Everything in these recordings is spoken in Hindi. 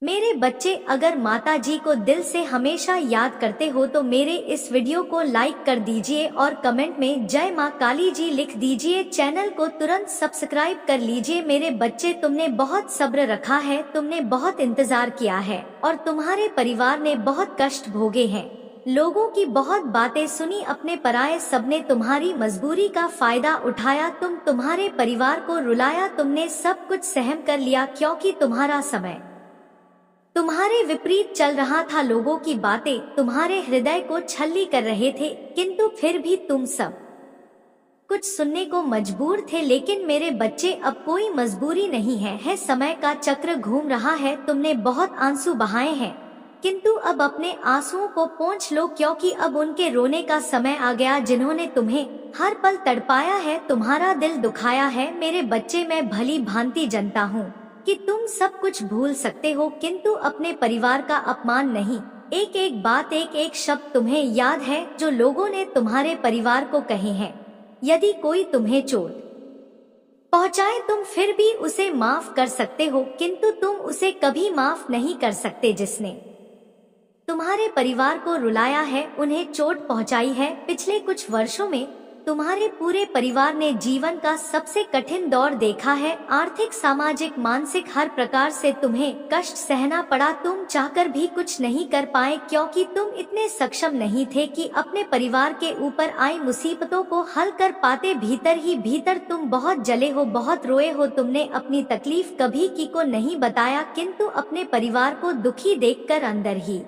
मेरे बच्चे, अगर माता जी को दिल से हमेशा याद करते हो तो मेरे इस वीडियो को लाइक कर दीजिए और कमेंट में जय माँ काली जी लिख दीजिए। चैनल को तुरंत सब्सक्राइब कर लीजिए। मेरे बच्चे, तुमने बहुत सब्र रखा है, तुमने बहुत इंतजार किया है और तुम्हारे परिवार ने बहुत कष्ट भोगे हैं। लोगों की बहुत बातें सुनी, अपने पराये सबने तुम्हारी मजबूरी का फायदा उठाया, तुम्हारे परिवार को रुलाया, तुमने सब कुछ सहन कर लिया क्योंकि तुम्हारा समय तुम्हारे विपरीत चल रहा था। लोगों की बातें तुम्हारे हृदय को छल्ली कर रहे थे, किंतु फिर भी तुम सब कुछ सुनने को मजबूर थे। लेकिन मेरे बच्चे, अब कोई मजबूरी नहीं है, समय का चक्र घूम रहा है। तुमने बहुत आंसू बहाए हैं, किंतु अब अपने आंसुओं को पोंछ लो क्योंकि अब उनके रोने का समय आ गया, जिन्होंने तुम्हें हर पल तड़पाया है, तुम्हारा दिल दुखाया है। मेरे बच्चे, मैं भली भांति जानता हूँ कि तुम सब कुछ भूल सकते हो, किंतु अपने परिवार का अपमान नहीं। एक एक बात, एक एक शब्द तुम्हें याद है जो लोगों ने तुम्हारे परिवार को कहे हैं। यदि कोई तुम्हें चोट पहुंचाए तुम फिर भी उसे माफ कर सकते हो, किंतु तुम उसे कभी माफ नहीं कर सकते जिसने तुम्हारे परिवार को रुलाया है, उन्हें चोट पहुंचाई है। पिछले कुछ वर्षों में तुम्हारे पूरे परिवार ने जीवन का सबसे कठिन दौर देखा है। आर्थिक, सामाजिक, मानसिक, हर प्रकार से तुम्हें कष्ट सहना पड़ा। तुम चाहकर भी कुछ नहीं कर पाए क्योंकि तुम इतने सक्षम नहीं थे कि अपने परिवार के ऊपर आई मुसीबतों को हल कर पाते। भीतर ही भीतर तुम बहुत जले हो, बहुत रोए हो। तुमने अपनी तकलीफ कभी की को नहीं बताया, किंतु अपने परिवार को दुखी देखकर अंदर ही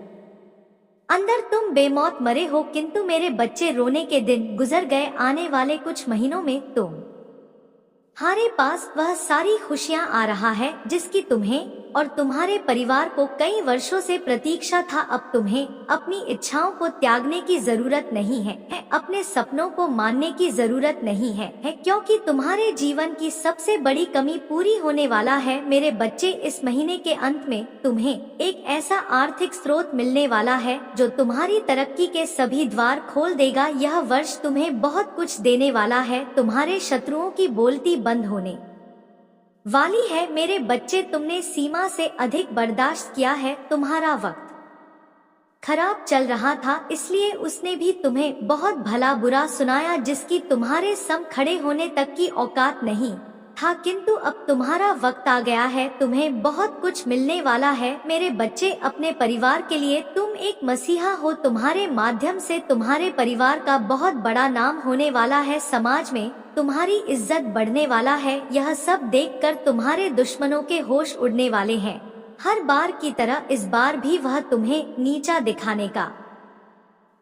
अंदर तुम बेमौत मरे हो। किंतु मेरे बच्चे, रोने के दिन गुजर गए। आने वाले कुछ महीनों में तुम्हारे पास वह सारी खुशियां आ रहा है जिसकी तुम्हें और तुम्हारे परिवार को कई वर्षों से प्रतीक्षा था। अब तुम्हें अपनी इच्छाओं को त्यागने की जरूरत नहीं है, अपने सपनों को मानने की जरूरत नहीं है, क्योंकि तुम्हारे जीवन की सबसे बड़ी कमी पूरी होने वाला है। मेरे बच्चे, इस महीने के अंत में तुम्हें एक ऐसा आर्थिक स्रोत मिलने वाला है जो तुम्हारी तरक्की के सभी द्वार खोल देगा। यह वर्ष तुम्हें बहुत कुछ देने वाला है। तुम्हारे शत्रुओं की बोलती बंद होने वाली है। मेरे बच्चे, तुमने सीमा से अधिक बर्दाश्त किया है। तुम्हारा वक्त खराब चल रहा था, इसलिए उसने भी तुम्हें बहुत भला बुरा सुनाया जिसकी तुम्हारे सम खड़े होने तक की औकात नहीं था, किंतु अब तुम्हारा वक्त आ गया है। तुम्हें बहुत कुछ मिलने वाला है। मेरे बच्चे, अपने परिवार के लिए तुम एक मसीहा हो। तुम्हारे माध्यम से तुम्हारे परिवार का बहुत बड़ा नाम होने वाला है। समाज में तुम्हारी इज्जत बढ़ने वाला है। यह सब देखकर तुम्हारे दुश्मनों के होश उड़ने वाले हैं। हर बार की तरह इस बार भी वह तुम्हें नीचा दिखाने का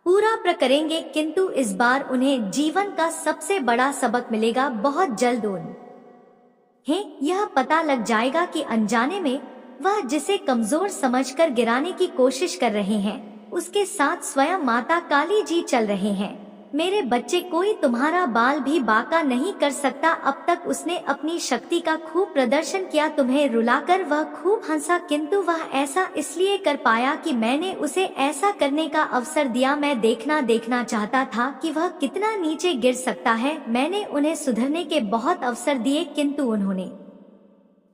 पूरा करेंगे, किंतु इस बार उन्हें जीवन का सबसे बड़ा सबक मिलेगा। बहुत जल्द उन्हें यह पता लग जाएगा कि अनजाने में वह जिसे कमजोर समझकर गिराने की कोशिश कर रहे हैं, उसके साथ स्वयं माता काली जी चल रहे हैं। मेरे बच्चे, कोई तुम्हारा बाल भी बांका नहीं कर सकता। अब तक उसने अपनी शक्ति का खूब प्रदर्शन किया, तुम्हें रुलाकर वह खूब हंसा, किंतु वह ऐसा इसलिए कर पाया कि मैंने उसे ऐसा करने का अवसर दिया। मैं देखना चाहता था कि वह कितना नीचे गिर सकता है। मैंने उन्हें सुधरने के बहुत अवसर दिए, किंतु उन्होंने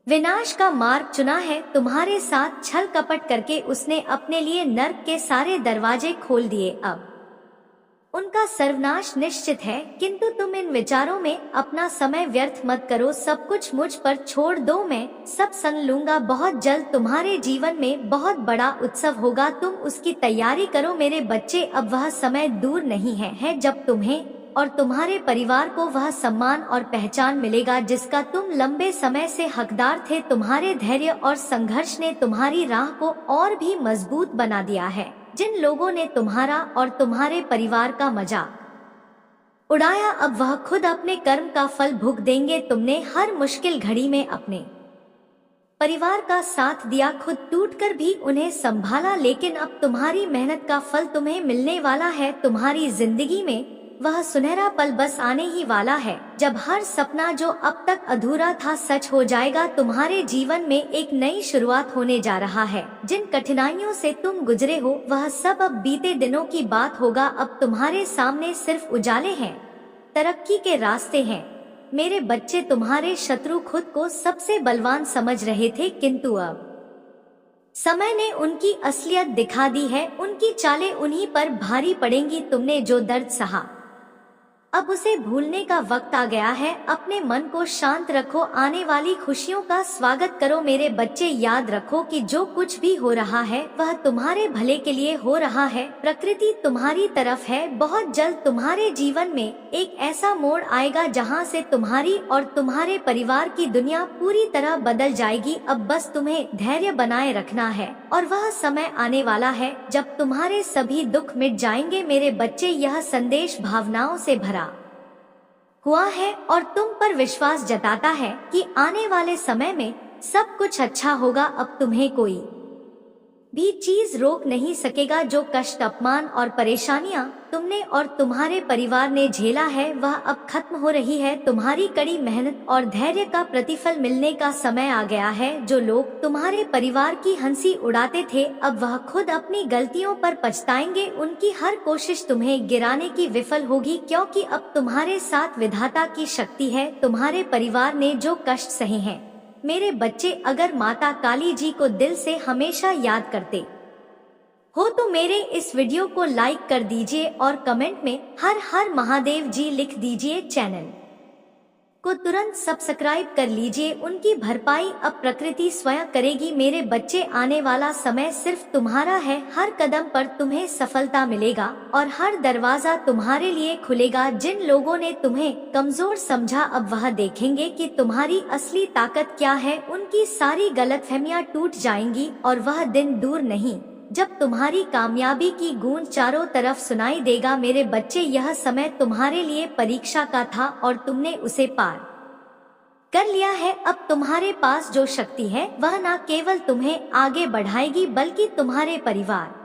विनाश का मार्ग चुना है। तुम्हारे साथ छल कपट करके उसने अपने लिए नर्क के सारे दरवाजे खोल दिए। अब उनका सर्वनाश निश्चित है, किंतु तुम इन विचारों में अपना समय व्यर्थ मत करो। सब कुछ मुझ पर छोड़ दो, मैं सब संग लूंगा। बहुत जल्द तुम्हारे जीवन में बहुत बड़ा उत्सव होगा, तुम उसकी तैयारी करो। मेरे बच्चे, अब वह समय दूर नहीं है जब तुम्हें और तुम्हारे परिवार को वह सम्मान और पहचान मिलेगा जिसका तुम लंबे समय से हकदार थे। तुम्हारे धैर्य और संघर्ष ने तुम्हारी राह को और भी मजबूत बना दिया है। जिन लोगों ने तुम्हारा और तुम्हारे परिवार का मजाक उड़ाया, अब वह खुद अपने कर्म का फल भुग देंगे। तुमने हर मुश्किल घड़ी में अपने परिवार का साथ दिया, खुद टूटकर भी उन्हें संभाला, लेकिन अब तुम्हारी मेहनत का फल तुम्हें मिलने वाला है। तुम्हारी जिंदगी में वह सुनहरा पल बस आने ही वाला है जब हर सपना जो अब तक अधूरा था सच हो जाएगा। तुम्हारे जीवन में एक नई शुरुआत होने जा रहा है। जिन कठिनाइयों से तुम गुजरे हो वह सब अब बीते दिनों की बात होगा। अब तुम्हारे सामने सिर्फ उजाले हैं, तरक्की के रास्ते हैं। मेरे बच्चे, तुम्हारे शत्रु खुद को सबसे बलवान समझ रहे थे, किंतु अब समय ने उनकी असलियत दिखा दी है, उनकी चालें उन्हीं पर भारी पड़ेंगी। तुमने जो दर्द सहा, अब उसे भूलने का वक्त आ गया है। अपने मन को शांत रखो, आने वाली खुशियों का स्वागत करो। मेरे बच्चे, याद रखो कि जो कुछ भी हो रहा है वह तुम्हारे भले के लिए हो रहा है। प्रकृति तुम्हारी तरफ है। बहुत जल्द तुम्हारे जीवन में एक ऐसा मोड़ आएगा जहां से तुम्हारी और तुम्हारे परिवार की दुनिया पूरी तरह बदल जाएगी। अब बस तुम्हें धैर्य बनाए रखना है और वह समय आने वाला है जब तुम्हारे सभी दुख मिट जाएंगे। मेरे बच्चे, यह संदेश भावनाओं से भरा हुआ है और तुम पर विश्वास जताता है कि आने वाले समय में सब कुछ अच्छा होगा। अब तुम्हें कोई भी चीज रोक नहीं सकेगा। जो कष्ट, अपमान और परेशानियां तुमने और तुम्हारे परिवार ने झेला है वह अब खत्म हो रही है। तुम्हारी कड़ी मेहनत और धैर्य का प्रतिफल मिलने का समय आ गया है। जो लोग तुम्हारे परिवार की हंसी उड़ाते थे अब वह खुद अपनी गलतियों पर पछताएंगे। उनकी हर कोशिश तुम्हें गिराने की विफल होगी, क्योंकि अब तुम्हारे साथ विधाता की शक्ति है। तुम्हारे परिवार ने जो कष्ट सहे हैं मेरे बच्चे, अगर माता काली जी को दिल से हमेशा याद करते हो तो मेरे इस वीडियो को लाइक कर दीजिए और कमेंट में हर हर महादेव जी लिख दीजिए। चैनल को तुरंत सब्सक्राइब कर लीजिए। उनकी भरपाई अब प्रकृति स्वयं करेगी। मेरे बच्चे, आने वाला समय सिर्फ तुम्हारा है। हर कदम पर तुम्हें सफलता मिलेगा और हर दरवाजा तुम्हारे लिए खुलेगा। जिन लोगों ने तुम्हें कमजोर समझा अब वह देखेंगे कि तुम्हारी असली ताकत क्या है। उनकी सारी गलतफहमियां टूट जाएंगी और वह दिन दूर नहीं जब तुम्हारी कामयाबी की गूंज चारों तरफ सुनाई देगा। मेरे बच्चे, यह समय तुम्हारे लिए परीक्षा का था और तुमने उसे पार कर लिया है। अब तुम्हारे पास जो शक्ति है वह न केवल तुम्हें आगे बढ़ाएगी बल्कि तुम्हारे परिवार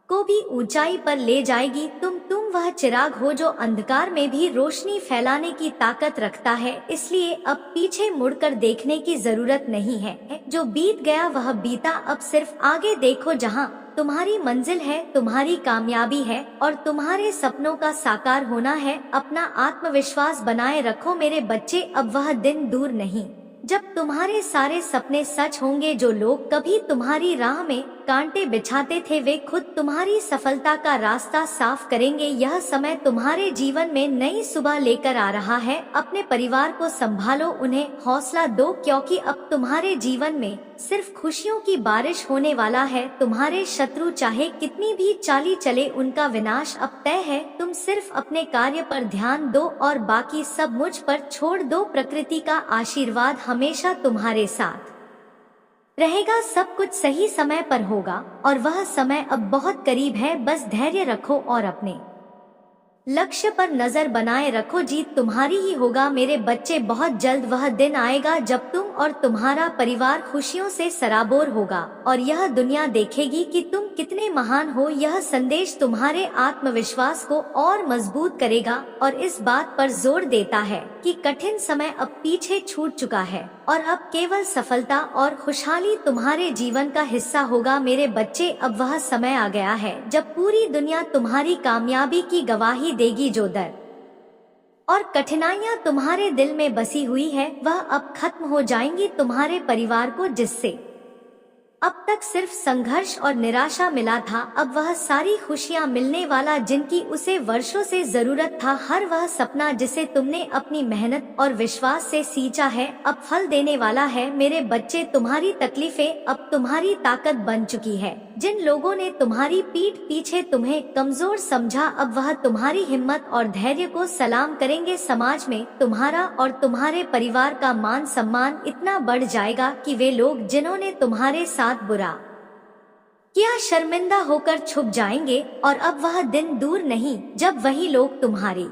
को भी ऊंचाई पर ले जाएगी। तुम वह चिराग हो जो अंधकार में भी रोशनी फैलाने की ताकत रखता है। इसलिए अब पीछे मुड़कर देखने की जरूरत नहीं है। जो बीत गया वह बीता, अब सिर्फ आगे देखो जहां तुम्हारी मंजिल है, तुम्हारी कामयाबी है और तुम्हारे सपनों का साकार होना है। अपना आत्मविश्वास बनाए रखो मेरे बच्चे, अब वह दिन दूर नहीं जब तुम्हारे सारे सपने सच होंगे। जो लोग कभी तुम्हारी राह में कांटे बिछाते थे वे खुद तुम्हारी सफलता का रास्ता साफ करेंगे। यह समय तुम्हारे जीवन में नई सुबह लेकर आ रहा है। अपने परिवार को संभालो, उन्हें हौसला दो, क्योंकि अब तुम्हारे जीवन में सिर्फ खुशियों की बारिश होने वाला है। तुम्हारे शत्रु चाहे कितनी भी चाली चले, उनका विनाश अब तय है। तुम सिर्फ अपने कार्य पर ध्यान दो और बाकी सब मुझ पर छोड़ दो। प्रकृति का आशीर्वाद हमेशा तुम्हारे साथ रहेगा। सब कुछ सही समय पर होगा और वह समय अब बहुत करीब है। बस धैर्य रखो और अपने लक्ष्य पर नजर बनाए रखो। जीत तुम्हारी ही होगा मेरे बच्चे। बहुत जल्द वह दिन आएगा जब तुम और तुम्हारा परिवार खुशियों से सराबोर होगा और यह दुनिया देखेगी कि तुम कितने महान हो। यह संदेश तुम्हारे आत्मविश्वास को और मजबूत करेगा और इस बात पर जोर देता है कि कठिन समय अब पीछे छूट चुका है और अब केवल सफलता और खुशहाली तुम्हारे जीवन का हिस्सा होगा। मेरे बच्चे, अब वह समय आ गया है जब पूरी दुनिया तुम्हारी कामयाबी की गवाही देगी। जो डर और कठिनाइयां तुम्हारे दिल में बसी हुई है वह अब खत्म हो जाएंगी। तुम्हारे परिवार को जिससे अब तक सिर्फ संघर्ष और निराशा मिला था, अब वह सारी खुशियां मिलने वाला जिनकी उसे वर्षों से जरूरत था। हर वह सपना जिसे तुमने अपनी मेहनत और विश्वास से सींचा है अब फल देने वाला है। मेरे बच्चे, तुम्हारी तकलीफें अब तुम्हारी ताकत बन चुकी है। जिन लोगों ने तुम्हारी पीठ पीछे तुम्हें कमजोर समझा अब वह तुम्हारी हिम्मत और धैर्य को सलाम करेंगे। समाज में तुम्हारा और तुम्हारे परिवार का मान सम्मान इतना बढ़ जाएगा कि वे लोग जिन्होंने तुम्हारे साथ बुरा किया शर्मिंदा होकर छुप जाएंगे और अब वह दिन दूर नहीं जब वही लोग तुम्हारी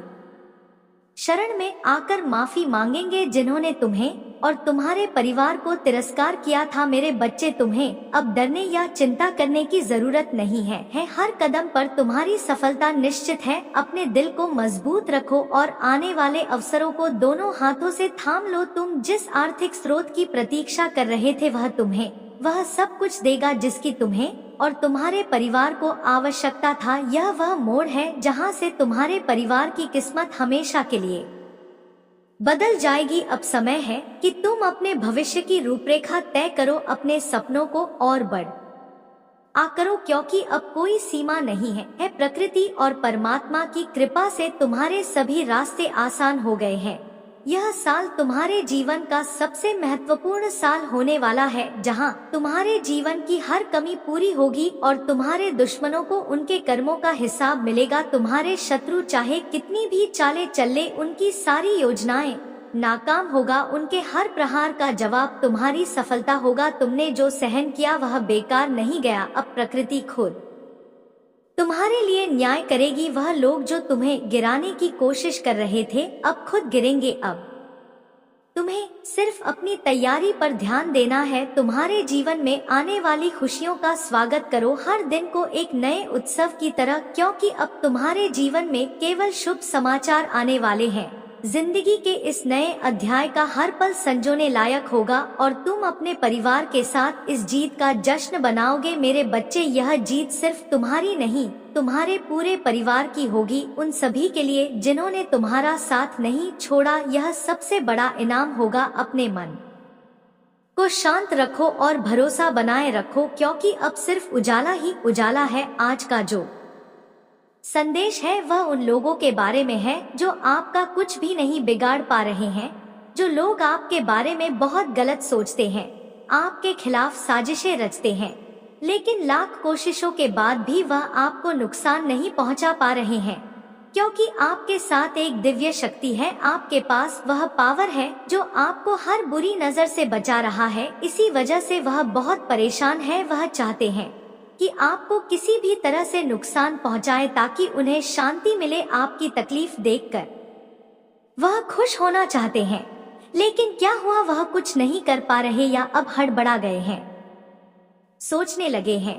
शरण में आकर माफी मांगेंगे जिन्होंने तुम्हें और तुम्हारे परिवार को तिरस्कार किया था। मेरे बच्चे, तुम्हें अब डरने या चिंता करने की जरूरत नहीं है। हर कदम पर तुम्हारी सफलता निश्चित है। अपने दिल को मजबूत रखो और आने वाले अवसरों को दोनों हाथों से थाम लो। तुम जिस आर्थिक स्रोत की प्रतीक्षा कर रहे थे वह तुम्हें वह सब कुछ देगा जिसकी तुम्हें और तुम्हारे परिवार को आवश्यकता था। यह वह मोड़ है जहां से तुम्हारे परिवार की किस्मत हमेशा के लिए बदल जाएगी। अब समय है कि तुम अपने भविष्य की रूपरेखा तय करो, अपने सपनों को और बढ़ करो, क्योंकि अब कोई सीमा नहीं है। प्रकृति और परमात्मा की कृपा से तुम्हारे सभी रास्ते आसान हो गए हैं। यह साल तुम्हारे जीवन का सबसे महत्वपूर्ण साल होने वाला है, जहां तुम्हारे जीवन की हर कमी पूरी होगी और तुम्हारे दुश्मनों को उनके कर्मों का हिसाब मिलेगा। तुम्हारे शत्रु चाहे कितनी भी चालें चल ले, उनकी सारी योजनाएं नाकाम होगा। उनके हर प्रहार का जवाब तुम्हारी सफलता होगा। तुमने जो सहन किया वह बेकार नहीं गया। अब प्रकृति खुद तुम्हारे लिए न्याय करेगी। वह लोग जो तुम्हें गिराने की कोशिश कर रहे थे अब खुद गिरेंगे। अब तुम्हें सिर्फ अपनी तैयारी पर ध्यान देना है। तुम्हारे जीवन में आने वाली खुशियों का स्वागत करो, हर दिन को एक नए उत्सव की तरह, क्योंकि अब तुम्हारे जीवन में केवल शुभ समाचार आने वाले हैं। जिंदगी के इस नए अध्याय का हर पल संजोने लायक होगा और तुम अपने परिवार के साथ इस जीत का जश्न बनाओगे। मेरे बच्चे, यह जीत सिर्फ तुम्हारी नहीं, तुम्हारे पूरे परिवार की होगी। उन सभी के लिए जिन्होंने तुम्हारा साथ नहीं छोड़ा, यह सबसे बड़ा इनाम होगा। अपने मन को शांत रखो और भरोसा बनाए रखो, क्योंकि अब सिर्फ उजाला ही उजाला है। आज का जो संदेश है वह उन लोगों के बारे में है जो आपका कुछ भी नहीं बिगाड़ पा रहे हैं, जो लोग आपके बारे में बहुत गलत सोचते हैं, आपके खिलाफ साजिशें रचते हैं, लेकिन लाख कोशिशों के बाद भी वह आपको नुकसान नहीं पहुंचा पा रहे हैं, क्योंकि आपके साथ एक दिव्य शक्ति है। आपके पास वह पावर है जो आपको हर बुरी नजर से बचा रहा है। इसी वजह से वह बहुत परेशान है। वह चाहते हैं कि आपको किसी भी तरह से नुकसान पहुंचाए ताकि उन्हें शांति मिले। आपकी तकलीफ देखकर वह खुश होना चाहते हैं, लेकिन क्या हुआ, वह कुछ नहीं कर पा रहे या अब हड़बड़ा गए हैं। सोचने लगे हैं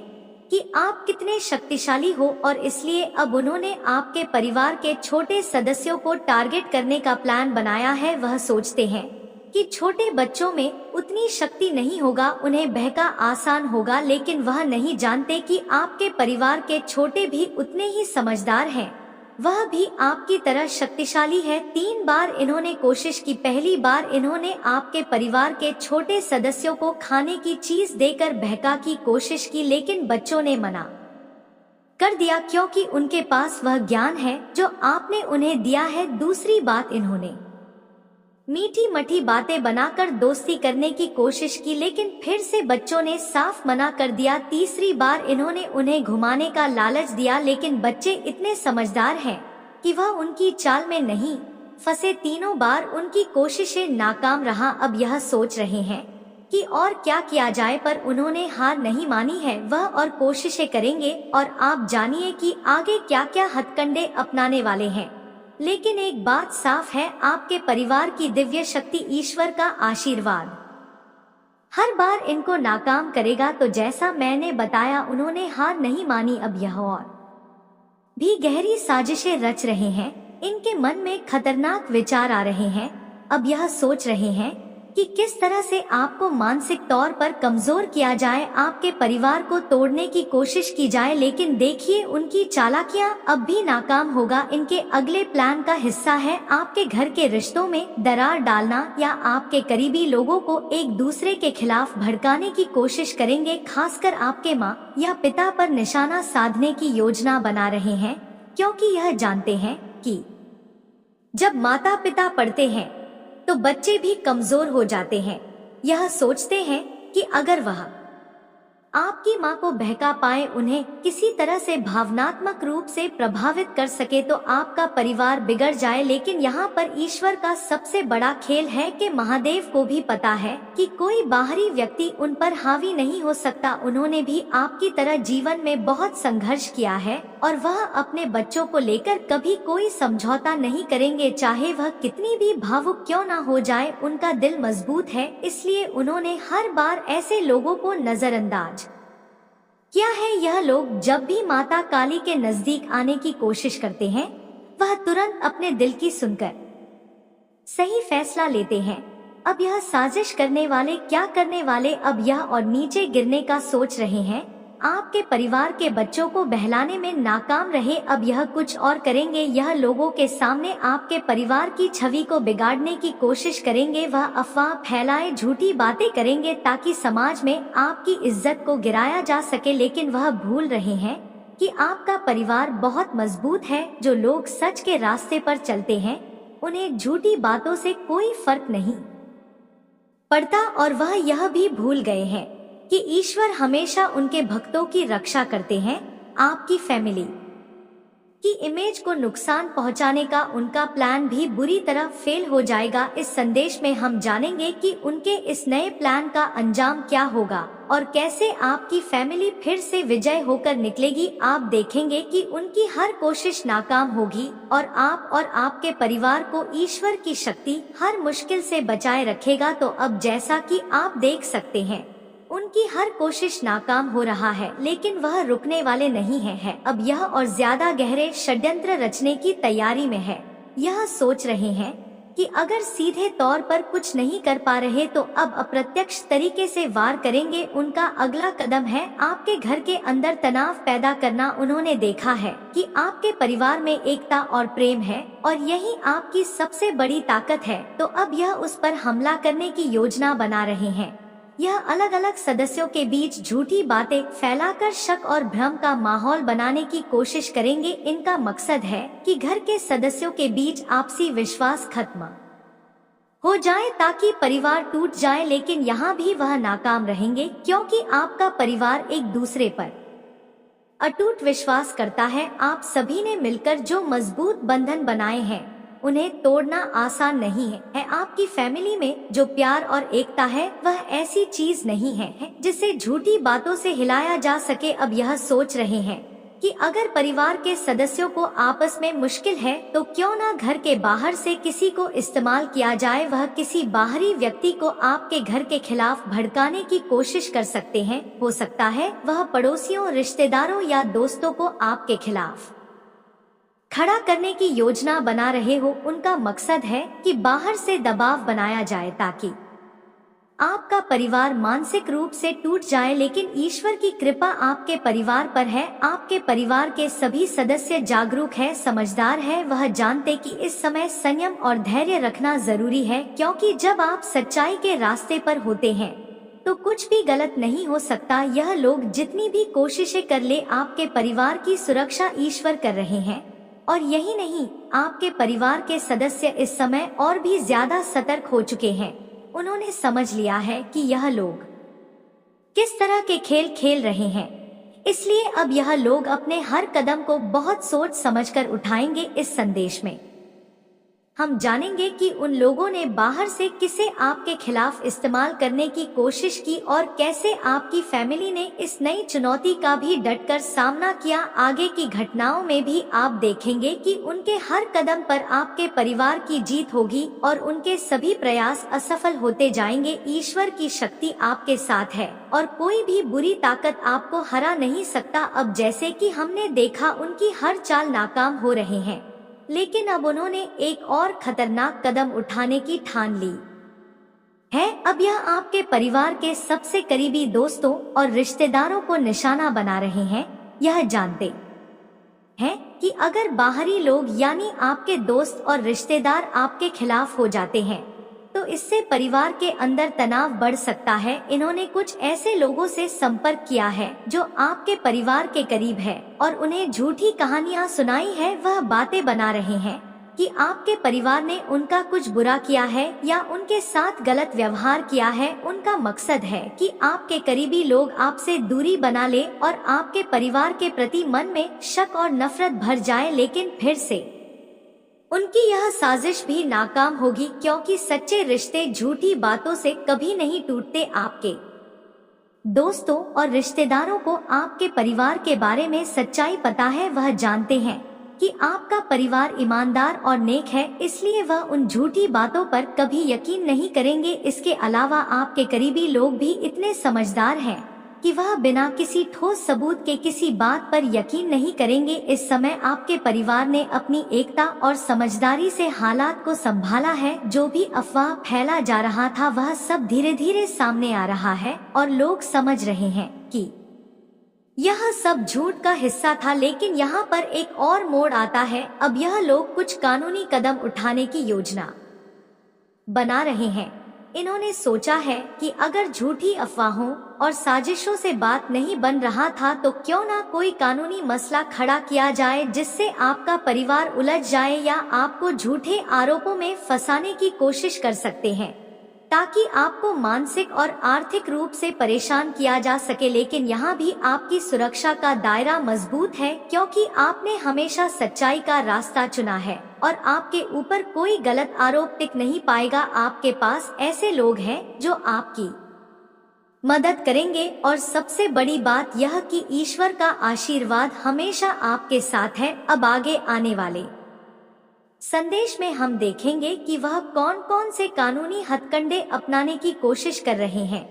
कि आप कितने शक्तिशाली हो और इसलिए अब उन्होंने आपके परिवार के छोटे सदस्यों को टारगेट करने का प्लान बनाया है। वह सोचते हैं कि छोटे बच्चों में उतनी शक्ति नहीं होगा, उन्हें बहका आसान होगा, लेकिन वह नहीं जानते कि आपके परिवार के छोटे भी उतने ही समझदार हैं। वह भी आपकी तरह शक्तिशाली है। 3 बार इन्होंने कोशिश की। पहली बार इन्होंने आपके परिवार के छोटे सदस्यों को खाने की चीज देकर बहका की कोशिश की, लेकिन बच्चों ने मना कर दिया, क्योंकि उनके पास वह ज्ञान है जो आपने उन्हें दिया है। दूसरी बात, इन्होंने मीठी मठी बातें बनाकर दोस्ती करने की कोशिश की, लेकिन फिर से बच्चों ने साफ मना कर दिया। तीसरी बार इन्होंने उन्हें घुमाने का लालच दिया, लेकिन बच्चे इतने समझदार हैं कि वह उनकी चाल में नहीं फंसे। तीनों बार उनकी कोशिशें नाकाम रहा। अब यह सोच रहे हैं कि और क्या किया जाए, पर उन्होंने हार नहीं मानी है। वह और कोशिशें करेंगे और आप जानिए कि आगे क्या क्या हथकंडे अपनाने वाले हैं। लेकिन एक बात साफ है, आपके परिवार की दिव्य शक्ति, ईश्वर का आशीर्वाद हर बार इनको नाकाम करेगा। तो जैसा मैंने बताया, उन्होंने हार नहीं मानी। अब यह और भी गहरी साजिशें रच रहे हैं। इनके मन में खतरनाक विचार आ रहे हैं। अब यह सोच रहे हैं कि किस तरह से आपको मानसिक तौर पर कमजोर किया जाए, आपके परिवार को तोड़ने की कोशिश की जाए। लेकिन देखिए, उनकी चालाकियां अब भी नाकाम होगा। इनके अगले प्लान का हिस्सा है आपके घर के रिश्तों में दरार डालना, या आपके करीबी लोगों को एक दूसरे के खिलाफ भड़काने की कोशिश करेंगे। खासकर आपके माँ या पिता पर निशाना साधने की योजना बना रहे हैं, क्योंकि यह जानते हैं कि जब माता पिता पढ़ते हैं तो बच्चे भी कमजोर हो जाते हैं। यह सोचते हैं कि अगर वह आपकी माँ को बहका पाए, उन्हें किसी तरह से भावनात्मक रूप से प्रभावित कर सके, तो आपका परिवार बिगड़ जाए। लेकिन यहाँ पर ईश्वर का सबसे बड़ा खेल है कि महादेव को भी पता है कि कोई बाहरी व्यक्ति उन पर हावी नहीं हो सकता। उन्होंने भी आपकी तरह जीवन में बहुत संघर्ष किया है और वह अपने बच्चों को लेकर कभी कोई समझौता नहीं करेंगे, चाहे वह कितनी भी भावुक क्यों ना हो जाए। उनका दिल मजबूत है, इसलिए उन्होंने हर बार ऐसे लोगों को नजरअंदाज क्या है। यह लोग जब भी माता काली के नजदीक आने की कोशिश करते हैं, वह तुरंत अपने दिल की सुनकर सही फैसला लेते हैं। अब यह साजिश करने वाले क्या करने वाले, अब यह और नीचे गिरने का सोच रहे हैं। आपके परिवार के बच्चों को बहलाने में नाकाम रहे, अब यह कुछ और करेंगे। यह लोगों के सामने आपके परिवार की छवि को बिगाड़ने की कोशिश करेंगे। वह अफवाह फैलाए, झूठी बातें करेंगे ताकि समाज में आपकी इज्जत को गिराया जा सके, लेकिन वह भूल रहे हैं कि आपका परिवार बहुत मजबूत है। जो लोग सच के रास्ते पर चलते हैं उन्हें झूठी बातों से कोई फर्क नहीं पड़ता, और वह यह भी भूल गए हैं कि ईश्वर हमेशा उनके भक्तों की रक्षा करते हैं। आपकी फैमिली की इमेज को नुकसान पहुंचाने का उनका प्लान भी बुरी तरह फेल हो जाएगा। इस संदेश में हम जानेंगे कि उनके इस नए प्लान का अंजाम क्या होगा और कैसे आपकी फैमिली फिर से विजय होकर निकलेगी। आप देखेंगे कि उनकी हर कोशिश नाकाम होगी और आप और आपके परिवार को ईश्वर की शक्ति हर मुश्किल से बचाए रखेगा। तो अब जैसा कि आप देख सकते हैं, उनकी हर कोशिश नाकाम हो रहा है, लेकिन वह रुकने वाले नहीं है। अब यह और ज्यादा गहरे षड्यंत्र रचने की तैयारी में है। यह सोच रहे हैं कि अगर सीधे तौर पर कुछ नहीं कर पा रहे तो अब अप्रत्यक्ष तरीके से वार करेंगे। उनका अगला कदम है आपके घर के अंदर तनाव पैदा करना। उन्होंने देखा है कि आपके परिवार में एकता और प्रेम है और यही आपकी सबसे बड़ी ताकत है, तो अब यह उस पर हमला करने की योजना बना रहे हैं। यह अलग अलग सदस्यों के बीच झूठी बातें फैलाकर शक और भ्रम का माहौल बनाने की कोशिश करेंगे। इनका मकसद है कि घर के सदस्यों के बीच आपसी विश्वास खत्म हो जाए ताकि परिवार टूट जाए, लेकिन यहाँ भी वह नाकाम रहेंगे क्योंकि आपका परिवार एक दूसरे पर अटूट विश्वास करता है। आप सभी ने मिलकर जो मजबूत बंधन बनाए हैं उन्हें तोड़ना आसान नहीं है। आपकी फैमिली में जो प्यार और एकता है वह ऐसी चीज नहीं है जिसे झूठी बातों से हिलाया जा सके। अब यह सोच रहे हैं कि अगर परिवार के सदस्यों को आपस में मुश्किल है तो क्यों ना घर के बाहर से किसी को इस्तेमाल किया जाए। वह किसी बाहरी व्यक्ति को आपके घर के खिलाफ भड़काने की कोशिश कर सकते हैं। हो सकता है वह पड़ोसियों, रिश्तेदारों या दोस्तों को आपके खिलाफ खड़ा करने की योजना बना रहे हो। उनका मकसद है कि बाहर से दबाव बनाया जाए ताकि आपका परिवार मानसिक रूप से टूट जाए, लेकिन ईश्वर की कृपा आपके परिवार पर है। आपके परिवार के सभी सदस्य जागरूक है, समझदार है। वह जानते कि इस समय संयम और धैर्य रखना जरूरी है, क्योंकि जब आप सच्चाई के रास्ते पर होते हैं तो कुछ भी गलत नहीं हो सकता। यह लोग जितनी भी कोशिशें कर ले, आपके परिवार की सुरक्षा ईश्वर कर रहे हैं। और यही नहीं, आपके परिवार के सदस्य इस समय और भी ज्यादा सतर्क हो चुके हैं। उन्होंने समझ लिया है कि यह लोग किस तरह के खेल खेल रहे हैं, इसलिए अब यह लोग अपने हर कदम को बहुत सोच समझकर उठाएंगे। इस संदेश में हम जानेंगे कि उन लोगों ने बाहर से किसे आपके खिलाफ इस्तेमाल करने की कोशिश की और कैसे आपकी फैमिली ने इस नई चुनौती का भी डटकर सामना किया। आगे की घटनाओं में भी आप देखेंगे कि उनके हर कदम पर आपके परिवार की जीत होगी और उनके सभी प्रयास असफल होते जाएंगे। ईश्वर की शक्ति आपके साथ है और कोई भी बुरी ताकत आपको हरा नहीं सकता। अब जैसे कि हमने देखा, उनकी हर चाल नाकाम हो रहे हैं, लेकिन अब उन्होंने एक और खतरनाक कदम उठाने की ठान ली है। अब यह आपके परिवार के सबसे करीबी दोस्तों और रिश्तेदारों को निशाना बना रहे हैं। यह जानते हैं कि अगर बाहरी लोग यानी आपके दोस्त और रिश्तेदार आपके खिलाफ हो जाते हैं तो इससे परिवार के अंदर तनाव बढ़ सकता है। इन्होंने कुछ ऐसे लोगों से संपर्क किया है जो आपके परिवार के करीब है और उन्हें झूठी कहानियां सुनाई है। वह बातें बना रहे हैं कि आपके परिवार ने उनका कुछ बुरा किया है या उनके साथ गलत व्यवहार किया है। उनका मकसद है कि आपके करीबी लोग आपसे दूरी बना ले और आपके परिवार के प्रति मन में शक और नफरत भर जाए। लेकिन फिर से उनकी यह साजिश भी नाकाम होगी, क्योंकि सच्चे रिश्ते झूठी बातों से कभी नहीं टूटते। आपके दोस्तों और रिश्तेदारों को आपके परिवार के बारे में सच्चाई पता है। वह जानते हैं कि आपका परिवार ईमानदार और नेक है, इसलिए वह उन झूठी बातों पर कभी यकीन नहीं करेंगे। इसके अलावा आपके करीबी लोग भी इतने समझदार हैं कि वह बिना किसी ठोस सबूत के किसी बात पर यकीन नहीं करेंगे। इस समय आपके परिवार ने अपनी एकता और समझदारी से हालात को संभाला है। जो भी अफवाह फैला जा रहा था वह सब धीरे धीरे सामने आ रहा है और लोग समझ रहे हैं कि यह सब झूठ का हिस्सा था, लेकिन यहाँ पर एक और मोड़ आता है। अब यह लोग कुछ कानूनी कदम उठाने की योजना बना रहे हैं। इन्होंने सोचा है कि अगर झूठी अफवाहों और साजिशों से बात नहीं बन रहा था तो क्यों ना कोई कानूनी मसला खड़ा किया जाए जिससे आपका परिवार उलझ जाए या आपको झूठे आरोपों में फंसाने की कोशिश कर सकते हैं, ताकि आपको मानसिक और आर्थिक रूप से परेशान किया जा सके। लेकिन यहाँ भी आपकी सुरक्षा का दायरा मजबूत है, क्योंकि आपने हमेशा सच्चाई का रास्ता चुना है और आपके ऊपर कोई गलत आरोप टिक नहीं पाएगा। आपके पास ऐसे लोग हैं जो आपकी मदद करेंगे और सबसे बड़ी बात यह कि ईश्वर का आशीर्वाद हमेशा आपके साथ है। अब आगे आने वाले संदेश में हम देखेंगे कि वह कौन कौन से कानूनी हथकंडे अपनाने की कोशिश कर रहे हैं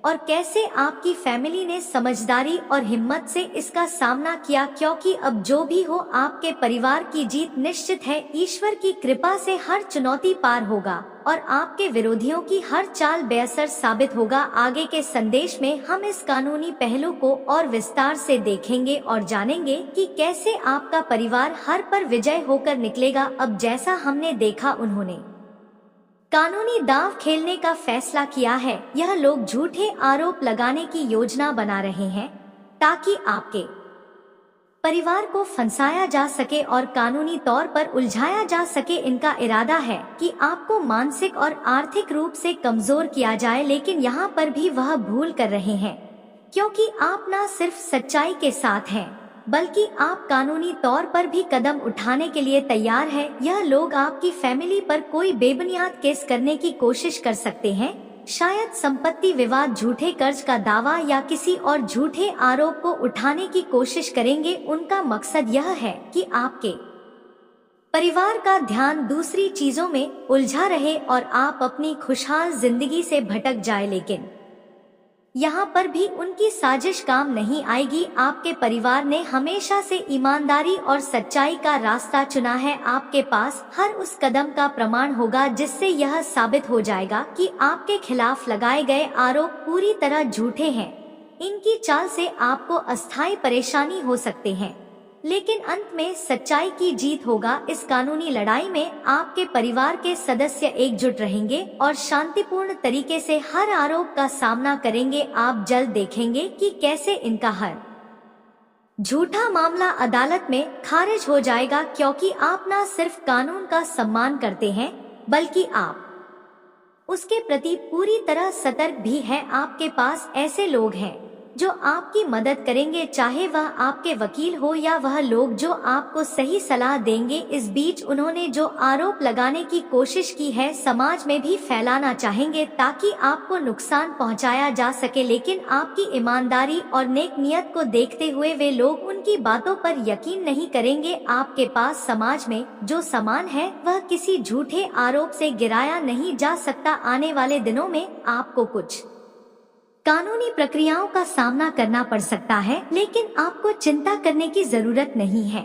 और कैसे आपकी फैमिली ने समझदारी और हिम्मत से इसका सामना किया, क्योंकि अब जो भी हो आपके परिवार की जीत निश्चित है। ईश्वर की कृपा से हर चुनौती पार होगा और आपके विरोधियों की हर चाल बेअसर साबित होगा। आगे के संदेश में हम इस कानूनी पहलू को और विस्तार से देखेंगे और जानेंगे कि कैसे आपका परिवार हर पर विजय होकर निकलेगा। अब जैसा हमने देखा, उन्होंने कानूनी दांव खेलने का फैसला किया है। यह लोग झूठे आरोप लगाने की योजना बना रहे हैं ताकि आपके परिवार को फंसाया जा सके और कानूनी तौर पर उलझाया जा सके। इनका इरादा है कि आपको मानसिक और आर्थिक रूप से कमजोर किया जाए, लेकिन यहाँ पर भी वह भूल कर रहे हैं, क्योंकि आप न सिर्फ सच्चाई के साथ हैं बल्कि आप कानूनी तौर पर भी कदम उठाने के लिए तैयार हैं। यह लोग आपकी फैमिली पर कोई बेबुनियाद केस करने की कोशिश कर सकते हैं, शायद संपत्ति विवाद, झूठे कर्ज का दावा या किसी और झूठे आरोप को उठाने की कोशिश करेंगे। उनका मकसद यह है कि आपके परिवार का ध्यान दूसरी चीजों में उलझा रहे और आप अपनी खुशहाल जिंदगी से भटक जाए। लेकिन यहाँ पर भी उनकी साजिश काम नहीं आएगी। आपके परिवार ने हमेशा से ईमानदारी और सच्चाई का रास्ता चुना है। आपके पास हर उस कदम का प्रमाण होगा जिससे यह साबित हो जाएगा कि आपके खिलाफ लगाए गए आरोप पूरी तरह झूठे हैं। इनकी चाल से आपको अस्थायी परेशानी हो सकते हैं, लेकिन अंत में सच्चाई की जीत होगा। इस कानूनी लड़ाई में आपके परिवार के सदस्य एकजुट रहेंगे और शांतिपूर्ण तरीके से हर आरोप का सामना करेंगे। आप जल्द देखेंगे कि कैसे इनका हर झूठा मामला अदालत में खारिज हो जाएगा, क्योंकि आप न सिर्फ कानून का सम्मान करते हैं बल्कि आप उसके प्रति पूरी तरह सतर्क भी हैं। आपके पास ऐसे लोग हैं जो आपकी मदद करेंगे, चाहे वह आपके वकील हो या वह लोग जो आपको सही सलाह देंगे। इस बीच उन्होंने जो आरोप लगाने की कोशिश की है समाज में भी फैलाना चाहेंगे ताकि आपको नुकसान पहुंचाया जा सके, लेकिन आपकी ईमानदारी और नेक नियत को देखते हुए वे लोग उनकी बातों पर यकीन नहीं करेंगे। आपके पास समाज में जो सामान है वह किसी झूठे आरोप से गिराया नहीं जा सकता। आने वाले दिनों में आपको कुछ कानूनी प्रक्रियाओं का सामना करना पड़ सकता है, लेकिन आपको चिंता करने की जरूरत नहीं है,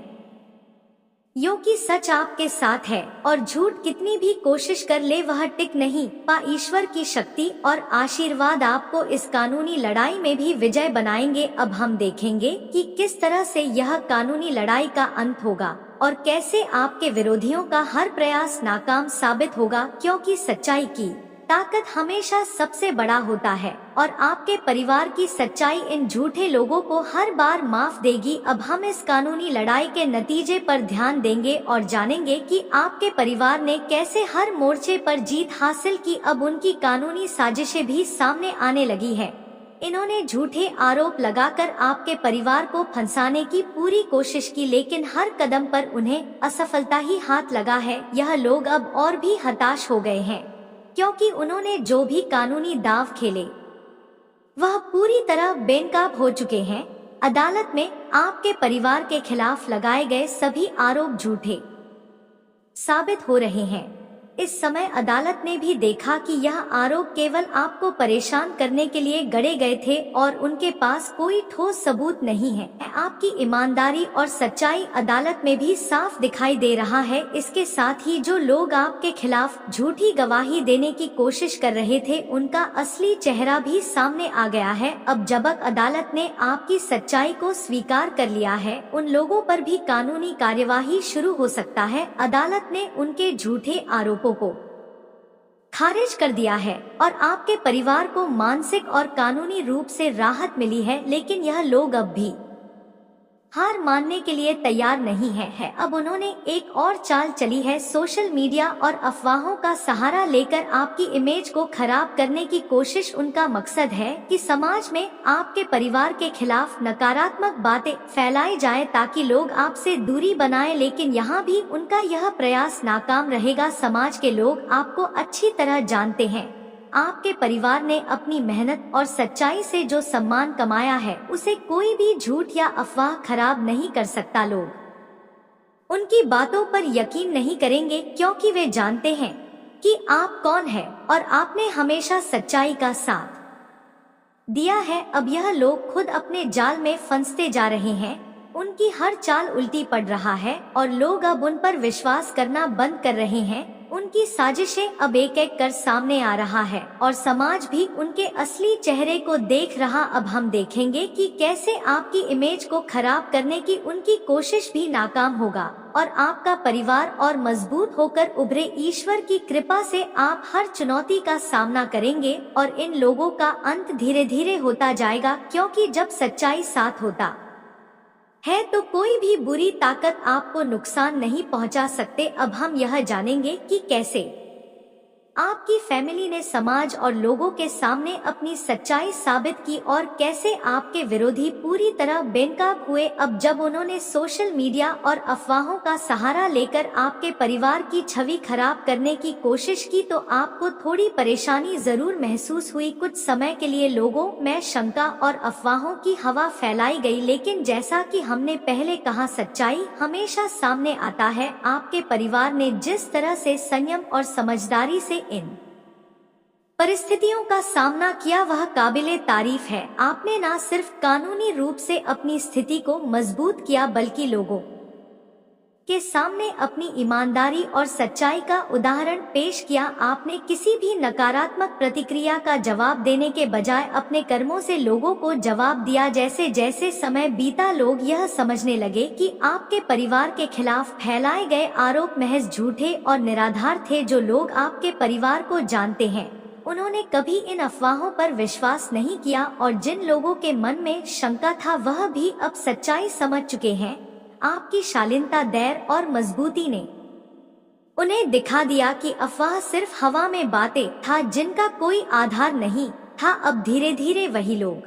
क्योंकि सच आपके साथ है और झूठ कितनी भी कोशिश कर ले वह टिक नहीं पा। ईश्वर की शक्ति और आशीर्वाद आपको इस कानूनी लड़ाई में भी विजय बनाएंगे। अब हम देखेंगे कि किस तरह से यह कानूनी लड़ाई का अंत होगा और कैसे आपके विरोधियों का हर प्रयास नाकाम साबित होगा, क्योंकि सच्चाई की ताकत हमेशा सबसे बड़ा होता है और आपके परिवार की सच्चाई इन झूठे लोगों को हर बार माफ देगी। अब हम इस कानूनी लड़ाई के नतीजे पर ध्यान देंगे और जानेंगे कि आपके परिवार ने कैसे हर मोर्चे पर जीत हासिल की। अब उनकी कानूनी साजिशें भी सामने आने लगी है। इन्होंने झूठे आरोप लगाकर आपके परिवार को फंसाने की पूरी कोशिश की, लेकिन हर कदम पर उन्हें असफलता ही हाथ लगा है। यह लोग अब और भी हताश हो गए हैं, क्योंकि उन्होंने जो भी कानूनी दांव खेले वह पूरी तरह बेनकाब हो चुके हैं। अदालत में आपके परिवार के खिलाफ लगाए गए सभी आरोप झूठे साबित हो रहे हैं। इस समय अदालत ने भी देखा कि यह आरोप केवल आपको परेशान करने के लिए गढ़े गए थे और उनके पास कोई ठोस सबूत नहीं है। आपकी ईमानदारी और सच्चाई अदालत में भी साफ दिखाई दे रहा है। इसके साथ ही जो लोग आपके खिलाफ झूठी गवाही देने की कोशिश कर रहे थे, उनका असली चेहरा भी सामने आ गया है। अब जब अदालत ने आपकी सच्चाई को स्वीकार कर लिया है, उन लोगों पर भी कानूनी कार्यवाही शुरू हो सकता है। अदालत ने उनके झूठे आरोपों को खारिज कर दिया है और आपके परिवार को मानसिक और कानूनी रूप से राहत मिली है। लेकिन यह लोग अब भी हार मानने के लिए तैयार नहीं है। अब उन्होंने एक और चाल चली है। सोशल मीडिया और अफवाहों का सहारा लेकर आपकी इमेज को खराब करने की कोशिश। उनका मकसद है कि समाज में आपके परिवार के खिलाफ नकारात्मक बातें फैलाई जाए ताकि लोग आपसे दूरी बनाएं। लेकिन यहाँ भी उनका यह प्रयास नाकाम रहेगा। समाज के लोग आपको अच्छी तरह जानते हैं। आपके परिवार ने अपनी मेहनत और सच्चाई से जो सम्मान कमाया है, उसे कोई भी झूठ या अफवाह खराब नहीं कर सकता। लोग उनकी बातों पर यकीन नहीं करेंगे क्योंकि वे जानते हैं कि आप कौन हैं और आपने हमेशा सच्चाई का साथ दिया है। अब यह लोग खुद अपने जाल में फंसते जा रहे हैं। उनकी हर चाल उल्टी पड़ रहा है और लोग अब उन पर विश्वास करना बंद कर रहे हैं। उनकी साजिशें अब एक एक कर सामने आ रहा है और समाज भी उनके असली चेहरे को देख रहा। अब हम देखेंगे कि कैसे आपकी इमेज को खराब करने की उनकी कोशिश भी नाकाम होगा और आपका परिवार और मजबूत होकर उभरे। ईश्वर की कृपा से आप हर चुनौती का सामना करेंगे और इन लोगों का अंत धीरे धीरे होता जाएगा, क्योंकि जब सच्चाई साथ होता है तो कोई भी बुरी ताकत आपको नुकसान नहीं पहुंचा सकते। अब हम यह जानेंगे कि कैसे आपकी फैमिली ने समाज और लोगों के सामने अपनी सच्चाई साबित की और कैसे आपके विरोधी पूरी तरह बेनकाब हुए। अब जब उन्होंने सोशल मीडिया और अफवाहों का सहारा लेकर आपके परिवार की छवि खराब करने की कोशिश की तो आपको थोड़ी परेशानी जरूर महसूस हुई। कुछ समय के लिए लोगों में शंका और अफवाहों की हवा फैलाई गई, लेकिन जैसा कि हमने पहले कहा, सच्चाई हमेशा सामने आता है। आपके परिवार ने जिस तरह से संयम और समझदारी से इन परिस्थितियों का सामना किया वह काबिले तारीफ है। आपने न सिर्फ कानूनी रूप से अपनी स्थिति को मजबूत किया बल्कि लोगों के सामने अपनी ईमानदारी और सच्चाई का उदाहरण पेश किया। आपने किसी भी नकारात्मक प्रतिक्रिया का जवाब देने के बजाय अपने कर्मों से लोगों को जवाब दिया। जैसे जैसे समय बीता लोग यह समझने लगे कि आपके परिवार के खिलाफ फैलाए गए आरोप महज झूठे और निराधार थे। जो लोग आपके परिवार को जानते हैं, उन्होंने कभी इन अफवाहों पर विश्वास नहीं किया और जिन लोगों के मन में शंका था वह भी अब सच्चाई समझ चुके हैं। आपकी शालीनता, धैर्य और मजबूती ने उन्हें दिखा दिया कि अफवाह सिर्फ हवा में बातें था जिनका कोई आधार नहीं था। अब धीरे धीरे वही लोग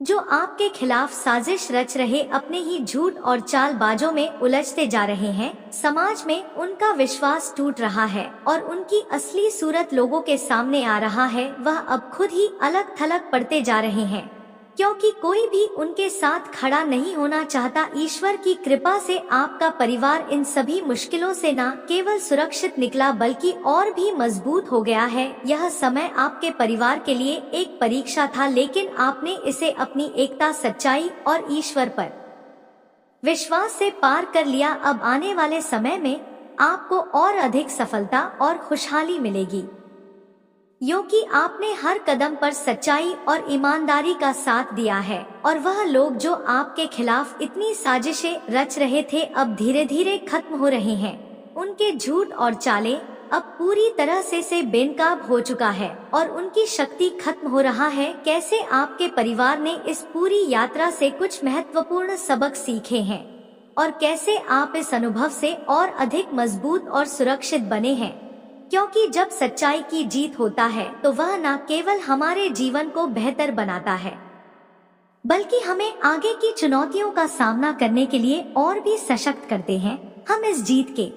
जो आपके खिलाफ साजिश रच रहे अपने ही झूठ और चालबाजों में उलझते जा रहे हैं। समाज में उनका विश्वास टूट रहा है और उनकी असली सूरत लोगों के सामने आ रहा है। वह अब खुद ही अलग थलग पड़ते जा रहे हैं क्योंकि कोई भी उनके साथ खड़ा नहीं होना चाहता। ईश्वर की कृपा से आपका परिवार इन सभी मुश्किलों से न केवल सुरक्षित निकला बल्कि और भी मजबूत हो गया है। यह समय आपके परिवार के लिए एक परीक्षा था, लेकिन आपने इसे अपनी एकता, सच्चाई और ईश्वर पर विश्वास से पार कर लिया। अब आने वाले समय में आपको और अधिक सफलता और खुशहाली मिलेगी, क्योंकि आपने हर कदम पर सच्चाई और ईमानदारी का साथ दिया है और वह लोग जो आपके खिलाफ इतनी साजिशें रच रहे थे अब धीरे धीरे खत्म हो रहे हैं। उनके झूठ और चालें अब पूरी तरह से बेनकाब हो चुका है और उनकी शक्ति खत्म हो रहा है। कैसे आपके परिवार ने इस पूरी यात्रा से कुछ महत्वपूर्ण सबक सीखे हैं और कैसे आप इस अनुभव से और अधिक मजबूत और सुरक्षित बने हैं, क्योंकि जब सच्चाई की जीत होता है तो वह न केवल हमारे जीवन को बेहतर बनाता है बल्कि हमें आगे की चुनौतियों का सामना करने के लिए और भी सशक्त करते हैं। हम इस जीत के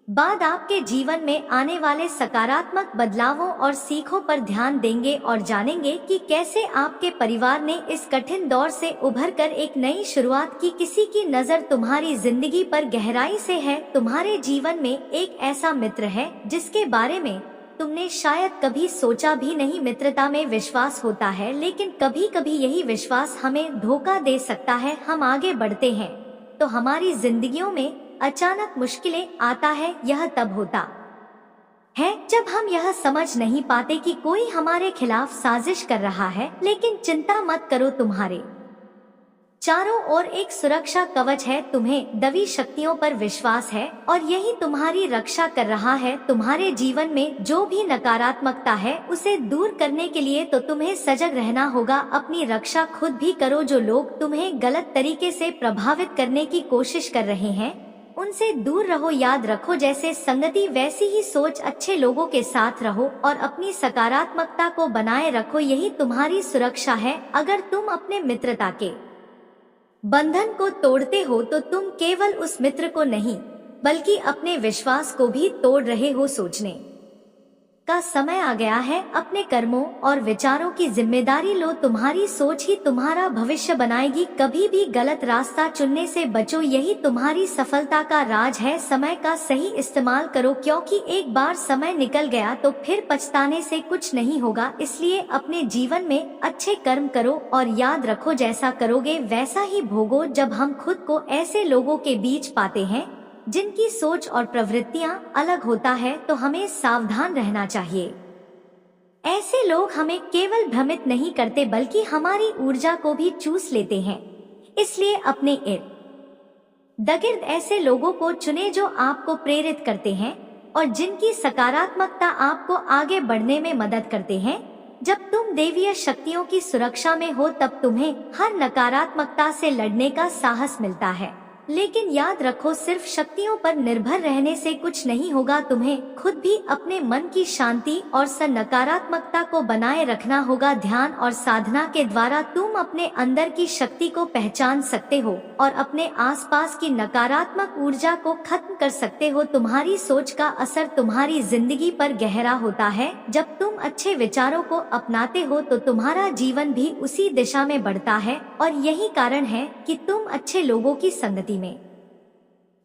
बाद आपके जीवन में आने वाले सकारात्मक बदलावों और सीखों पर ध्यान देंगे और जानेंगे कि कैसे आपके परिवार ने इस कठिन दौर से उभरकर एक नई शुरुआत की। किसी की नजर तुम्हारी जिंदगी पर गहराई से है। तुम्हारे जीवन में एक ऐसा मित्र है जिसके बारे में तुमने शायद कभी सोचा भी नहीं। मित्रता में विश्वास होता है, लेकिन कभी कभी यही विश्वास हमें धोखा दे सकता है। हम आगे बढ़ते हैं तो हमारी जिंदगियों में अचानक मुश्किलें आता है। यह तब होता है जब हम यह समझ नहीं पाते कि कोई हमारे खिलाफ साजिश कर रहा है। लेकिन चिंता मत करो, तुम्हारे चारों ओर एक सुरक्षा कवच है। तुम्हें दैवी शक्तियों पर विश्वास है और यही तुम्हारी रक्षा कर रहा है। तुम्हारे जीवन में जो भी नकारात्मकता है उसे दूर करने के लिए तो तुम्हें सजग रहना होगा। अपनी रक्षा खुद भी करो। जो लोग तुम्हें गलत तरीके से प्रभावित करने की कोशिश कर रहे हैं उनसे दूर रहो। याद रखो, जैसे संगति वैसी ही सोच। अच्छे लोगों के साथ रहो और अपनी सकारात्मकता को बनाए रखो। यही तुम्हारी सुरक्षा है। अगर तुम अपने मित्रता के बंधन को तोड़ते हो तो तुम केवल उस मित्र को नहीं बल्कि अपने विश्वास को भी तोड़ रहे हो। सोचने का समय आ गया है। अपने कर्मों और विचारों की जिम्मेदारी लो। तुम्हारी सोच ही तुम्हारा भविष्य बनाएगी। कभी भी गलत रास्ता चुनने से बचो, यही तुम्हारी सफलता का राज है। समय का सही इस्तेमाल करो, क्योंकि एक बार समय निकल गया तो फिर पछताने से कुछ नहीं होगा। इसलिए अपने जीवन में अच्छे कर्म करो और याद रखो, जैसा करोगे वैसा ही भोगो। जब हम खुद को ऐसे लोगों के बीच पाते हैं जिनकी सोच और प्रवृत्तियां अलग होता है तो हमें सावधान रहना चाहिए। ऐसे लोग हमें केवल भ्रमित नहीं करते बल्कि हमारी ऊर्जा को भी चूस लेते हैं। इसलिए अपने इर्द गिर्द ऐसे लोगों को चुने जो आपको प्रेरित करते हैं और जिनकी सकारात्मकता आपको आगे बढ़ने में मदद करते हैं। जब तुम दैवीय शक्तियों की सुरक्षा में हो तब तुम्हें हर नकारात्मकता से लड़ने का साहस मिलता है। लेकिन याद रखो, सिर्फ शक्तियों पर निर्भर रहने से कुछ नहीं होगा। तुम्हें खुद भी अपने मन की शांति और नकारात्मकता को बनाए रखना होगा। ध्यान और साधना के द्वारा तुम अपने अंदर की शक्ति को पहचान सकते हो और अपने आसपास की नकारात्मक ऊर्जा को खत्म कर सकते हो। तुम्हारी सोच का असर तुम्हारी जिंदगी पर गहरा होता है। जब तुम अच्छे विचारों को अपनाते हो तो तुम्हारा जीवन भी उसी दिशा में बढ़ता है और यही कारण है कि तुम अच्छे लोगों की संगति में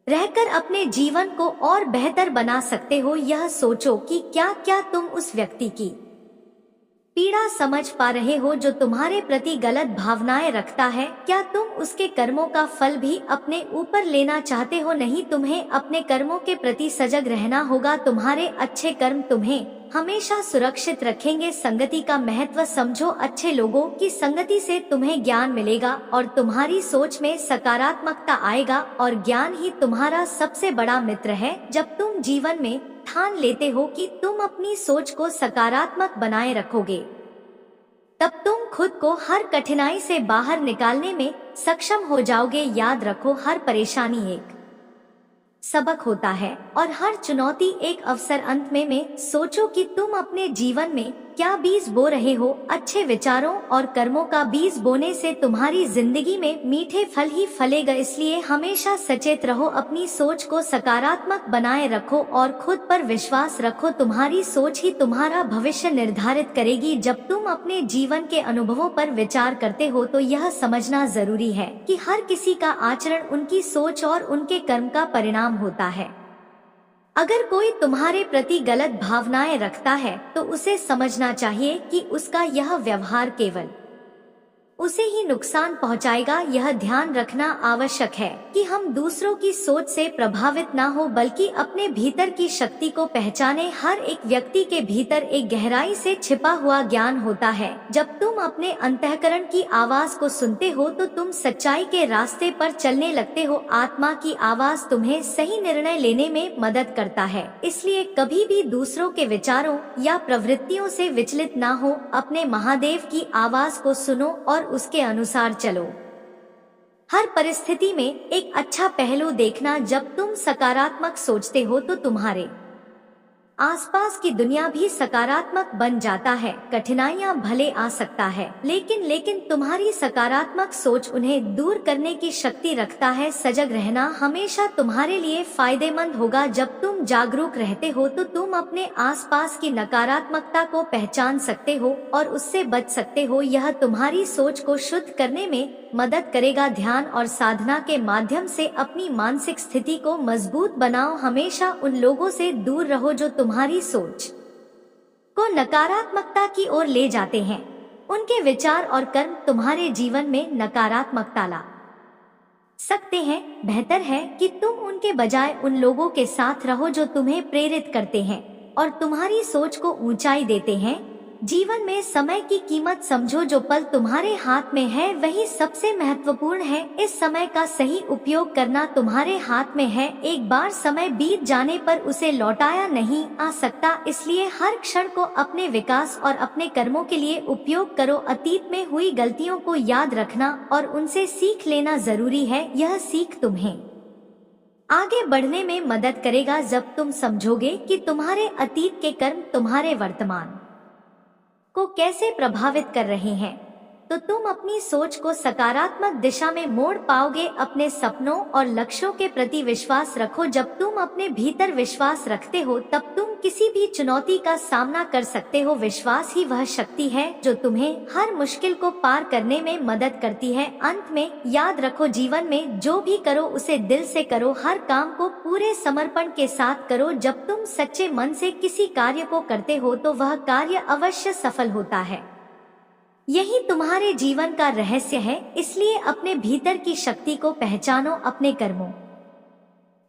रहकर अपने जीवन को और बेहतर बना सकते हो। यह सोचो कि क्या तुम उस व्यक्ति की पीड़ा समझ पा रहे हो जो तुम्हारे प्रति गलत भावनाएं रखता है। क्या तुम उसके कर्मों का फल भी अपने ऊपर लेना चाहते हो? नहीं, तुम्हें अपने कर्मों के प्रति सजग रहना होगा। तुम्हारे अच्छे कर्म तुम्हें हमेशा सुरक्षित रखेंगे। संगति का महत्व समझो। अच्छे लोगों की संगति से तुम्हें ज्ञान मिलेगा और तुम्हारी सोच में सकारात्मकता आएगा और ज्ञान ही तुम्हारा सबसे बड़ा मित्र है। जब तुम जीवन में ठान लेते हो कि तुम अपनी सोच को सकारात्मक बनाए रखोगे तब तुम खुद को हर कठिनाई से बाहर निकालने में सक्षम हो जाओगे। याद रखो, हर परेशानी एक सबक होता है और हर चुनौती एक अवसर। अंत में सोचो कि तुम अपने जीवन में क्या बीज बो रहे हो। अच्छे विचारों और कर्मों का बीज बोने से तुम्हारी जिंदगी में मीठे फल ही फलेगा। इसलिए हमेशा सचेत रहो, अपनी सोच को सकारात्मक बनाए रखो और खुद पर विश्वास रखो। तुम्हारी सोच ही तुम्हारा भविष्य निर्धारित करेगी। जब तुम अपने जीवन के अनुभवों पर विचार करते हो तो यह समझना जरूरी है कि हर किसी का आचरण उनकी सोच और उनके कर्म का परिणाम होता है। अगर कोई तुम्हारे प्रति गलत भावनाएं रखता है तो उसे समझना चाहिए कि उसका यह व्यवहार केवल उसे ही नुकसान पहुंचाएगा। यह ध्यान रखना आवश्यक है कि हम दूसरों की सोच से प्रभावित ना हो बल्कि अपने भीतर की शक्ति को पहचाने। हर एक व्यक्ति के भीतर एक गहराई से छिपा हुआ ज्ञान होता है। जब तुम अपने अंतःकरण की आवाज को सुनते हो तो तुम सच्चाई के रास्ते पर चलने लगते हो। आत्मा की आवाज तुम्हें सही निर्णय लेने में मदद करता है। इसलिए कभी भी दूसरों के विचारों या प्रवृत्तियों से विचलित ना हो। अपने महादेव की आवाज को सुनो और उसके अनुसार चलो। हर परिस्थिति में एक अच्छा पहलू देखना। जब तुम सकारात्मक सोचते हो तो तुम्हारे आसपास की दुनिया भी सकारात्मक बन जाता है। कठिनाइयां भले आ सकता है, लेकिन तुम्हारी सकारात्मक सोच उन्हें दूर करने की शक्ति रखता है। सजग रहना हमेशा तुम्हारे लिए फायदेमंद होगा। जब तुम जागरूक रहते हो तो तुम अपने आसपास की नकारात्मकता को पहचान सकते हो और उससे बच सकते हो। यह तुम्हारी सोच को शुद्ध करने में मदद करेगा। ध्यान और साधना के माध्यम से अपनी मानसिक स्थिति को मजबूत बनाओ। हमेशा उन लोगों से दूर रहो जो तुम्हारी सोच को नकारात्मकता की ओर ले जाते हैं। उनके विचार और कर्म तुम्हारे जीवन में नकारात्मकता ला सकते हैं। बेहतर है कि तुम उनके बजाय उन लोगों के साथ रहो जो तुम्हें प्रेरित करते हैं और तुम्हारी सोच को ऊंचाई देते हैं। जीवन में समय की कीमत समझो। जो पल तुम्हारे हाथ में है वही सबसे महत्वपूर्ण है। इस समय का सही उपयोग करना तुम्हारे हाथ में है। एक बार समय बीत जाने पर उसे लौटाया नहीं आ सकता, इसलिए हर क्षण को अपने विकास और अपने कर्मों के लिए उपयोग करो। अतीत में हुई गलतियों को याद रखना और उनसे सीख लेना जरूरी है। यह सीख तुम्हें आगे बढ़ने में मदद करेगा। जब तुम समझोगे कि तुम्हारे अतीत के कर्म तुम्हारे वर्तमान को कैसे प्रभावित कर रहे हैं, तो तुम अपनी सोच को सकारात्मक दिशा में मोड़ पाओगे। अपने सपनों और लक्ष्यों के प्रति विश्वास रखो। जब तुम अपने भीतर विश्वास रखते हो तब तुम किसी भी चुनौती का सामना कर सकते हो। विश्वास ही वह शक्ति है जो तुम्हें हर मुश्किल को पार करने में मदद करती है। अंत में याद रखो, जीवन में जो भी करो उसे दिल से करो। हर काम को पूरे समर्पण के साथ करो। जब तुम सच्चे मन से किसी कार्य को करते हो तो वह कार्य अवश्य सफल होता है। यही तुम्हारे जीवन का रहस्य है। इसलिए अपने भीतर की शक्ति को पहचानो, अपने कर्मों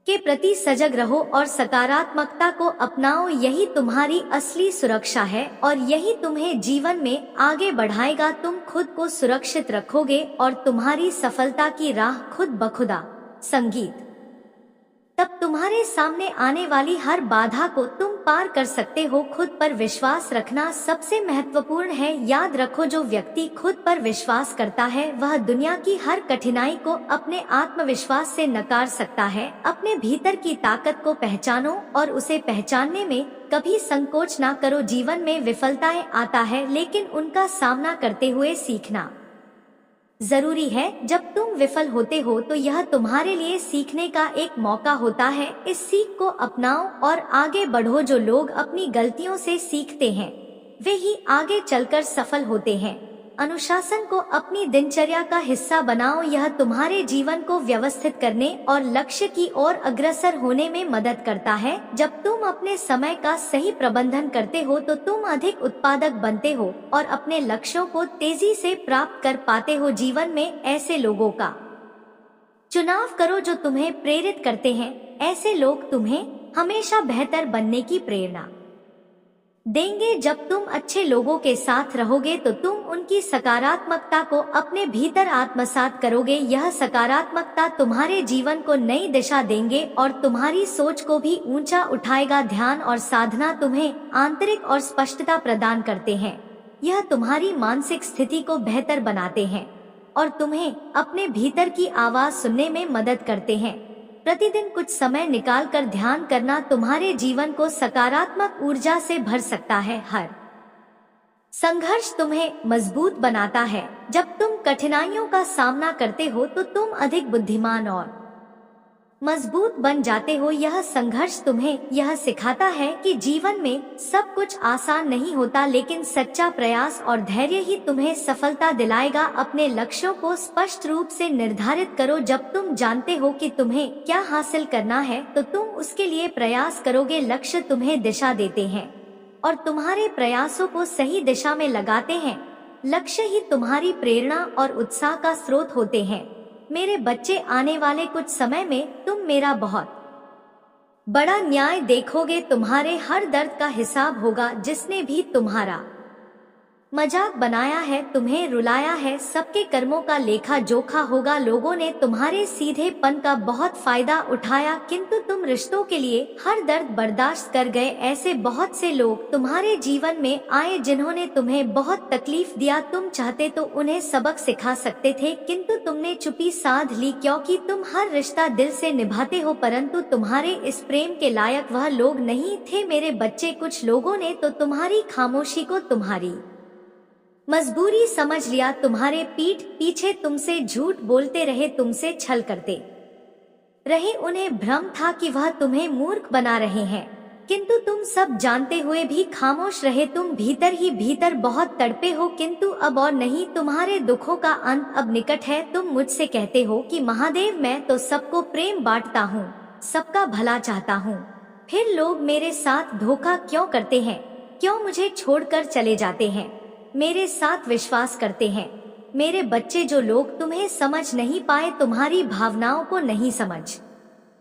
के प्रति सजग रहो और सकारात्मकता को अपनाओ। यही तुम्हारी असली सुरक्षा है और यही तुम्हें जीवन में आगे बढ़ाएगा। तुम खुद को सुरक्षित रखोगे और तुम्हारी सफलता की राह खुद ब खुदा संगीत तब तुम्हारे सामने आने वाली हर बाधा को तुम पार कर सकते हो। खुद पर विश्वास रखना सबसे महत्वपूर्ण है। याद रखो, जो व्यक्ति खुद पर विश्वास करता है वह दुनिया की हर कठिनाई को अपने आत्मविश्वास से नकार सकता है। अपने भीतर की ताकत को पहचानो और उसे पहचानने में कभी संकोच ना करो। जीवन में विफलताएं आता है, लेकिन उनका सामना करते हुए सीखना जरूरी है। जब तुम विफल होते हो तो यह तुम्हारे लिए सीखने का एक मौका होता है। इस सीख को अपनाओ और आगे बढ़ो। जो लोग अपनी गलतियों से सीखते हैं वे ही आगे चलकर सफल होते हैं। अनुशासन को अपनी दिनचर्या का हिस्सा बनाओ। यह तुम्हारे जीवन को व्यवस्थित करने और लक्ष्य की ओर अग्रसर होने में मदद करता है। जब तुम अपने समय का सही प्रबंधन करते हो तो तुम अधिक उत्पादक बनते हो और अपने लक्ष्यों को तेजी से प्राप्त कर पाते हो। जीवन में ऐसे लोगों का चुनाव करो जो तुम्हें प्रेरित करते हैं। ऐसे लोग तुम्हें हमेशा बेहतर बनने की प्रेरणा देंगे। जब तुम अच्छे लोगों के साथ रहोगे तो तुम उनकी सकारात्मकता को अपने भीतर आत्मसात करोगे। यह सकारात्मकता तुम्हारे जीवन को नई दिशा देंगे और तुम्हारी सोच को भी ऊंचा उठाएगा। ध्यान और साधना तुम्हें आंतरिक और स्पष्टता प्रदान करते हैं। यह तुम्हारी मानसिक स्थिति को बेहतर बनाते हैं और तुम्हें अपने भीतर की आवाज सुनने में मदद करते हैं। प्रतिदिन कुछ समय निकालकर ध्यान करना तुम्हारे जीवन को सकारात्मक ऊर्जा से भर सकता है। हर संघर्ष तुम्हें मजबूत बनाता है। जब तुम कठिनाइयों का सामना करते हो तो तुम अधिक बुद्धिमान और मजबूत बन जाते हो। यह संघर्ष तुम्हें यह सिखाता है कि जीवन में सब कुछ आसान नहीं होता, लेकिन सच्चा प्रयास और धैर्य ही तुम्हें सफलता दिलाएगा। अपने लक्ष्यों को स्पष्ट रूप से निर्धारित करो। जब तुम जानते हो कि तुम्हें क्या हासिल करना है तो तुम उसके लिए प्रयास करोगे। लक्ष्य तुम्हें दिशा देते हैं और तुम्हारे प्रयासों को सही दिशा में लगाते हैं। लक्ष्य ही तुम्हारी प्रेरणा और उत्साह का स्रोत होते हैं। मेरे बच्चे, आने वाले कुछ समय में तुम मेरा बहुत बड़ा न्याय देखोगे। तुम्हारे हर दर्द का हिसाब होगा। जिसने भी तुम्हारा मजाक बनाया है, तुम्हें रुलाया है, सबके कर्मों का लेखा जोखा होगा। लोगों ने तुम्हारे सीधेपन का बहुत फायदा उठाया, किंतु तुम रिश्तों के लिए हर दर्द बर्दाश्त कर गए। ऐसे बहुत से लोग तुम्हारे जीवन में आए जिन्होंने तुम्हें बहुत तकलीफ दिया। तुम चाहते तो उन्हें सबक सिखा सकते थे, किंतु तुमने चुप्पी साध ली, क्योंकि तुम हर रिश्ता दिल से निभाते हो, परंतु तुम्हारे इस प्रेम के लायक वह लोग नहीं थे मेरे बच्चे। कुछ लोगों ने तो तुम्हारी खामोशी को तुम्हारी मजबूरी समझ लिया, तुम्हारे पीठ पीछे तुमसे झूठ बोलते रहे, तुमसे छल करते रहे। उन्हें भ्रम था कि वह तुम्हें मूर्ख बना रहे हैं, किंतु तुम सब जानते हुए भी खामोश रहे। तुम भीतर ही भीतर बहुत तड़पे हो, किंतु अब और नहीं, तुम्हारे दुखों का अंत अब निकट है। तुम मुझसे कहते हो कि महादेव मैं तो सबको प्रेम बांटता हूँ, सबका भला चाहता हूँ, फिर लोग मेरे साथ धोखा क्यों करते हैं, क्यों मुझे छोड़कर चले जाते हैं, मेरे साथ विश्वास करते हैं। मेरे बच्चे, जो लोग तुम्हें समझ नहीं पाए, तुम्हारी भावनाओं को नहीं समझ